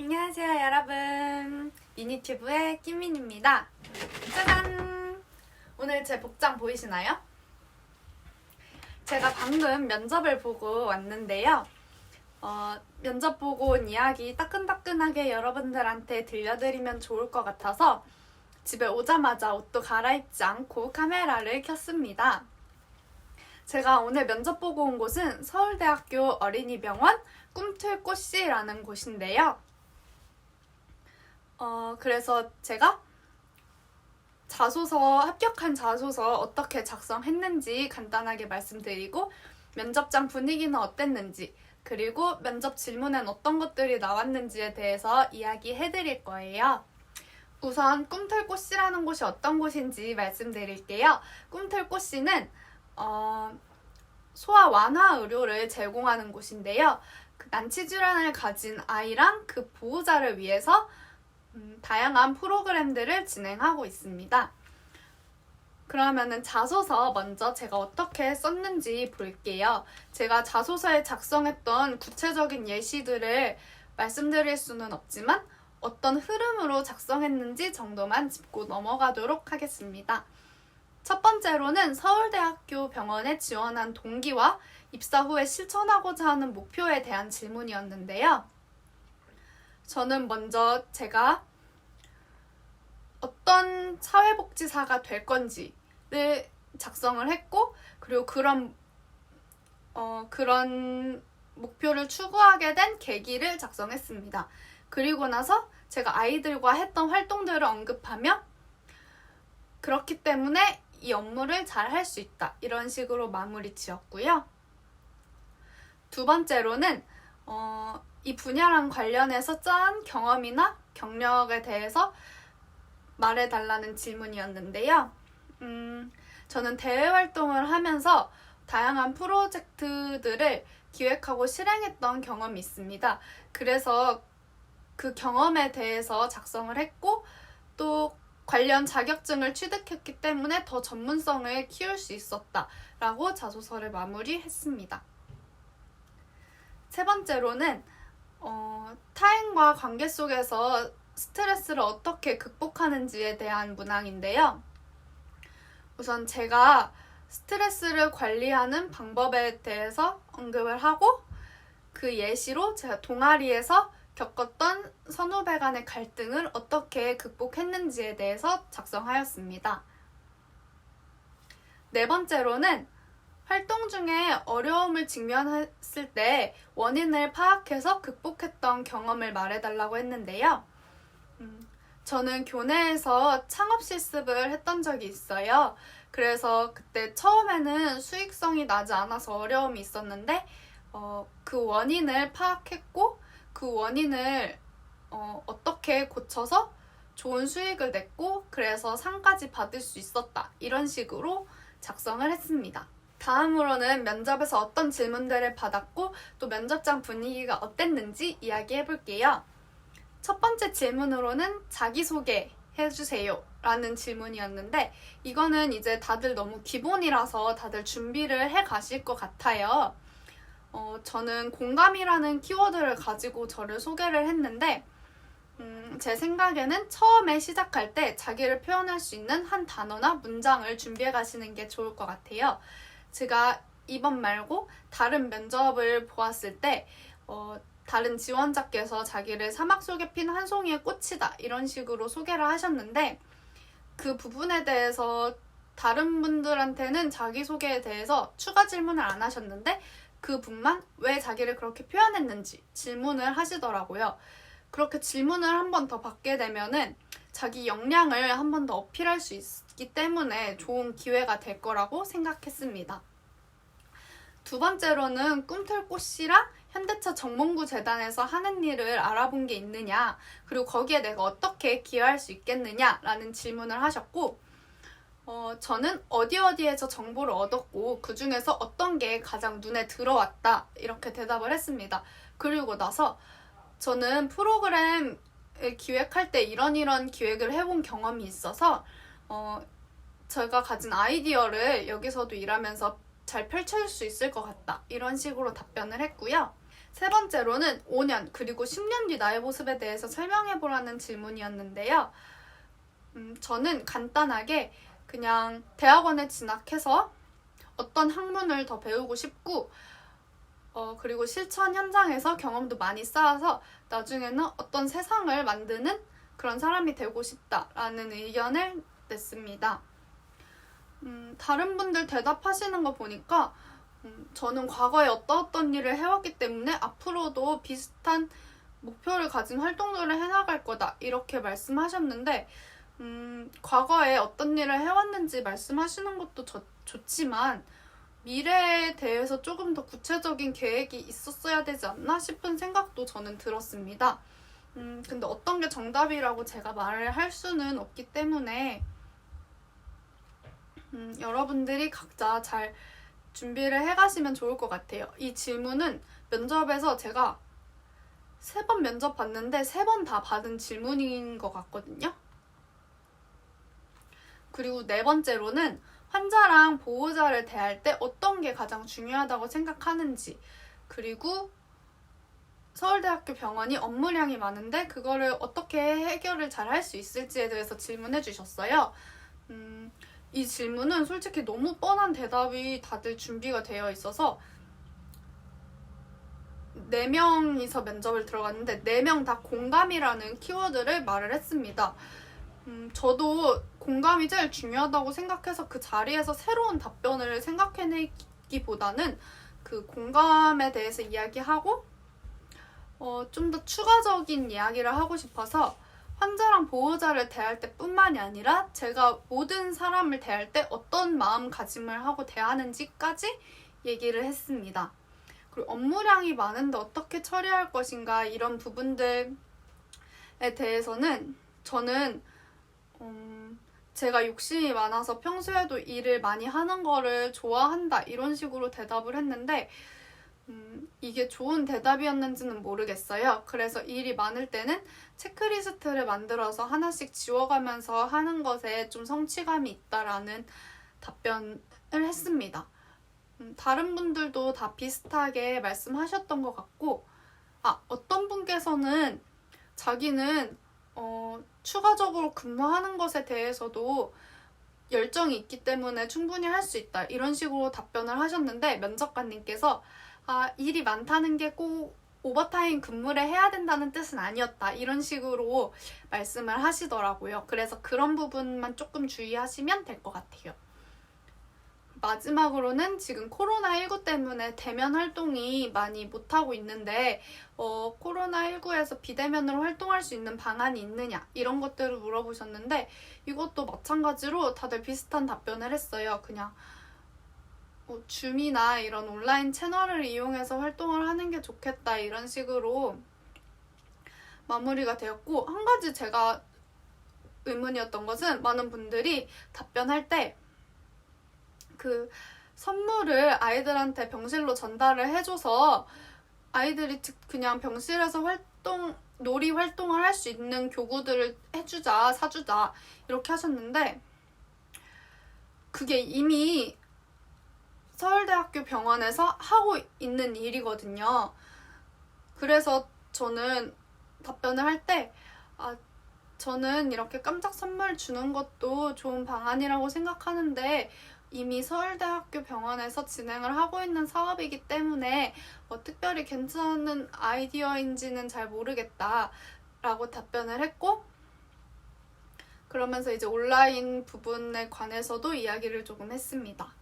안녕하세요 여러분, 미니튜브의 김민입니다. 짜잔! 오늘 제 복장 보이시나요? 제가 방금 면접을 보고 왔는데요. 면접 보고 온 이야기 따끈따끈하게 여러분들한테 들려드리면 좋을 것 같아서 집에 오자마자 옷도 갈아입지 않고 카메라를 켰습니다. 제가 오늘 면접 보고 온 곳은 서울대학교 어린이병원 꿈틀꽃씨라는 곳인데요. 그래서 제가 합격한 자소서 어떻게 작성했는지 간단하게 말씀드리고, 면접장 분위기는 어땠는지, 그리고 면접 질문엔 어떤 것들이 나왔는지에 대해서 이야기해드릴 거예요. 우선 꿈틀꽃씨라는 곳이 어떤 곳인지 말씀드릴게요. 꿈틀꽃씨는 소아 완화 의료를 제공하는 곳인데요. 난치 질환을 가진 아이랑 그 보호자를 위해서 다양한 프로그램들을 진행하고 있습니다. 그러면은 자소서 먼저 제가 어떻게 썼는지 볼게요. 제가 자소서에 작성했던 구체적인 예시들을 말씀드릴 수는 없지만 어떤 흐름으로 작성했는지 정도만 짚고 넘어가도록 하겠습니다. 첫 번째로는 서울대학교 병원에 지원한 동기와 입사 후에 실천하고자 하는 목표에 대한 질문이었는데요. 저는 먼저 제가 어떤 사회복지사가 될 건지를 작성을 했고, 그리고 그런 목표를 추구하게 된 계기를 작성했습니다. 그리고 나서 제가 아이들과 했던 활동들을 언급하며, 그렇기 때문에 이 업무를 잘 할 수 있다, 이런 식으로 마무리 지었고요. 두 번째로는 이 분야랑 관련해서 쌓은 경험이나 경력에 대해서 말해달라는 질문이었는데요. 저는 대외 활동을 하면서 다양한 프로젝트들을 기획하고 실행했던 경험이 있습니다. 그래서 그 경험에 대해서 작성을 했고, 또 관련 자격증을 취득했기 때문에 더 전문성을 키울 수 있었다라고 자소서를 마무리했습니다. 세 번째로는 타인과 관계 속에서 스트레스를 어떻게 극복하는지에 대한 문항인데요. 우선 제가 스트레스를 관리하는 방법에 대해서 언급을 하고, 그 예시로 제가 동아리에서 겪었던 선후배 간의 갈등을 어떻게 극복했는지에 대해서 작성하였습니다. 네 번째로는 활동 중에 어려움을 직면했을 때 원인을 파악해서 극복했던 경험을 말해달라고 했는데요. 저는 교내에서 창업 실습을 했던 적이 있어요. 그래서 그때 처음에는 수익성이 나지 않아서 어려움이 있었는데 그 원인을 파악했고, 그 원인을 어떻게 고쳐서 좋은 수익을 냈고, 그래서 상까지 받을 수 있었다, 이런 식으로 작성을 했습니다. 다음으로는 면접에서 어떤 질문들을 받았고 또 면접장 분위기가 어땠는지 이야기해볼게요. 첫 번째 질문으로는 자기소개 해주세요 라는 질문이었는데, 이거는 이제 다들 너무 기본이라서 다들 준비를 해 가실 것 같아요. 저는 공감이라는 키워드를 가지고 저를 소개를 했는데, 제 생각에는 처음에 시작할 때 자기를 표현할 수 있는 한 단어나 문장을 준비해 가시는 게 좋을 것 같아요. 제가 이번 말고 다른 면접을 보았을 때 다른 지원자께서 자기를 사막 속에 핀 한 송이의 꽃이다, 이런 식으로 소개를 하셨는데, 그 부분에 대해서 다른 분들한테는 자기소개에 대해서 추가 질문을 안 하셨는데 그 분만 왜 자기를 그렇게 표현했는지 질문을 하시더라고요. 그렇게 질문을 한 번 더 받게 되면은 자기 역량을 한 번 더 어필할 수 있기 때문에 좋은 기회가 될 거라고 생각했습니다. 두 번째로는 꿈틀꽃씨랑 현대차 정몽구 재단에서 하는 일을 알아본 게 있느냐, 그리고 거기에 내가 어떻게 기여할 수 있겠느냐라는 질문을 하셨고, 저는 어디에서 정보를 얻었고 그 중에서 어떤 게 가장 눈에 들어왔다, 이렇게 대답을 했습니다. 그리고 나서 저는 프로그램을 기획할 때 이런 기획을 해본 경험이 있어서 제가 가진 아이디어를 여기서도 일하면서 잘 펼칠 수 있을 것 같다, 이런 식으로 답변을 했고요. 세 번째로는 5년 그리고 10년 뒤 나의 모습에 대해서 설명해보라는 질문이었는데요. 저는 간단하게 그냥 대학원에 진학해서 어떤 학문을 더 배우고 싶고 그리고 실천 현장에서 경험도 많이 쌓아서 나중에는 어떤 세상을 만드는 그런 사람이 되고 싶다라는 의견을 냈습니다. 다른 분들 대답하시는 거 보니까 저는 과거에 어떤 일을 해왔기 때문에 앞으로도 비슷한 목표를 가진 활동들을 해나갈 거다 이렇게 말씀하셨는데 과거에 어떤 일을 해왔는지 말씀하시는 것도 좋지만 미래에 대해서 조금 더 구체적인 계획이 있었어야 되지 않나 싶은 생각도 저는 들었습니다. 근데 어떤 게 정답이라고 제가 말을 할 수는 없기 때문에 여러분들이 각자 잘 준비를 해가시면 좋을 것 같아요. 이 질문은 면접에서 제가 3번 면접 봤는데 3번 다 받은 질문인 것 같거든요. 그리고 네 번째로는 환자랑 보호자를 대할 때 어떤 게 가장 중요하다고 생각하는지, 그리고 서울대학교 병원이 업무량이 많은데 그거를 어떻게 해결을 잘 할 수 있을지에 대해서 질문해 주셨어요. 이 질문은 솔직히 너무 뻔한 대답이 다들 준비가 되어 있어서 4명이서 면접을 들어갔는데 4명 다 공감이라는 키워드를 말을 했습니다. 저도 공감이 제일 중요하다고 생각해서 그 자리에서 새로운 답변을 생각해내기보다는 그 공감에 대해서 이야기하고 좀 더 추가적인 이야기를 하고 싶어서 환자랑 보호자를 대할 때뿐만이 아니라 제가 모든 사람을 대할 때 어떤 마음가짐을 하고 대하는지까지 얘기를 했습니다. 그리고 업무량이 많은데 어떻게 처리할 것인가 이런 부분들에 대해서는 저는 제가 욕심이 많아서 평소에도 일을 많이 하는 거를 좋아한다 이런 식으로 대답을 했는데 이게 좋은 대답이었는지는 모르겠어요. 그래서 일이 많을 때는 체크리스트를 만들어서 하나씩 지워가면서 하는 것에 좀 성취감이 있다라는 답변을 했습니다. 다른 분들도 다 비슷하게 말씀하셨던 것 같고 어떤 분께서는 자기는 추가적으로 근무하는 것에 대해서도 열정이 있기 때문에 충분히 할 수 있다 이런 식으로 답변을 하셨는데 면접관님께서 일이 많다는 게 꼭 오버타임 근무를 해야 된다는 뜻은 아니었다 이런 식으로 말씀을 하시더라고요. 그래서 그런 부분만 조금 주의하시면 될 것 같아요. 마지막으로는 지금 코로나19 때문에 대면 활동이 많이 못하고 있는데 코로나19에서 비대면으로 활동할 수 있는 방안이 있느냐 이런 것들을 물어보셨는데 이것도 마찬가지로 다들 비슷한 답변을 했어요. 그냥 줌이나 이런 온라인 채널을 이용해서 활동을 하는 게 좋겠다 이런 식으로 마무리가 되었고 한 가지 제가 의문이었던 것은 많은 분들이 답변할 때 그 선물을 아이들한테 병실로 전달을 해줘서 아이들이 그냥 병실에서 놀이 활동을 할 수 있는 교구들을 사주자 이렇게 하셨는데 그게 이미 서울대학교 병원에서 하고 있는 일이거든요. 그래서 저는 답변을 할 때 저는 이렇게 깜짝 선물 주는 것도 좋은 방안이라고 생각하는데 이미 서울대학교 병원에서 진행을 하고 있는 사업이기 때문에 특별히 괜찮은 아이디어인지는 잘 모르겠다라고 답변을 했고 그러면서 이제 온라인 부분에 관해서도 이야기를 조금 했습니다.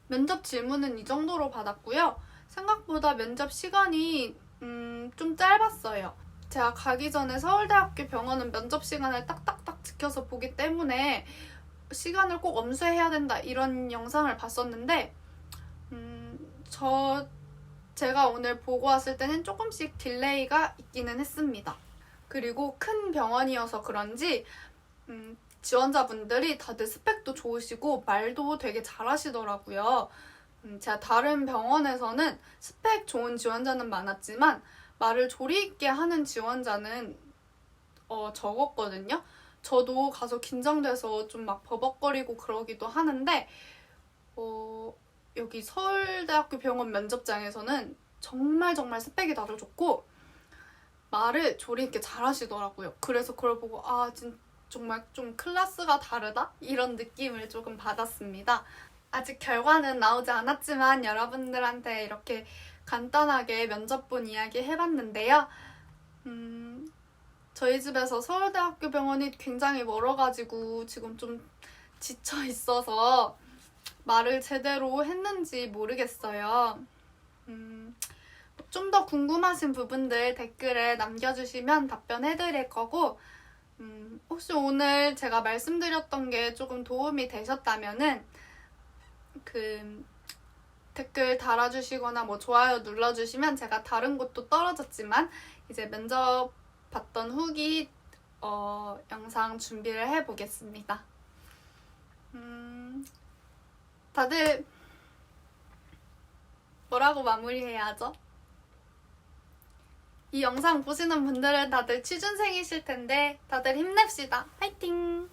면접 질문은 이 정도로 받았고요. 생각보다 면접 시간이 좀 짧았어요. 제가 가기 전에 서울대학교 병원은 면접 시간을 딱딱딱 지켜서 보기 때문에 시간을 꼭 엄수해야 된다 이런 영상을 봤었는데 제가 오늘 보고 왔을 때는 조금씩 딜레이가 있기는 했습니다. 그리고 큰 병원이어서 그런지 지원자분들이 다들 스펙도 좋으시고 말도 되게 잘하시더라고요. 제가 다른 병원에서는 스펙 좋은 지원자는 많았지만 말을 조리 있게 하는 지원자는 적었거든요. 저도 가서 긴장돼서 좀 막 버벅거리고 그러기도 하는데 여기 서울대학교 병원 면접장에서는 정말 정말 스펙이 다들 좋고 말을 조리 있게 잘하시더라고요. 그래서 그걸 보고 정말 좀 클래스가 다르다? 이런 느낌을 조금 받았습니다. 아직 결과는 나오지 않았지만 여러분들한테 이렇게 간단하게 면접본 이야기 해봤는데요. 저희 집에서 서울대학교 병원이 굉장히 멀어가지고 지금 좀 지쳐 있어서 말을 제대로 했는지 모르겠어요. 좀 더 궁금하신 부분들 댓글에 남겨주시면 답변해드릴 거고, 혹시 오늘 제가 말씀드렸던 게 조금 도움이 되셨다면은 댓글 달아주시거나 뭐 좋아요 눌러주시면 제가 다른 곳도 떨어졌지만 이제 면접 봤던 후기 영상 준비를 해보겠습니다. 다들 뭐라고 마무리해야 하죠? 이 영상 보시는 분들은 다들 취준생이실 텐데 다들 힘냅시다. 화이팅!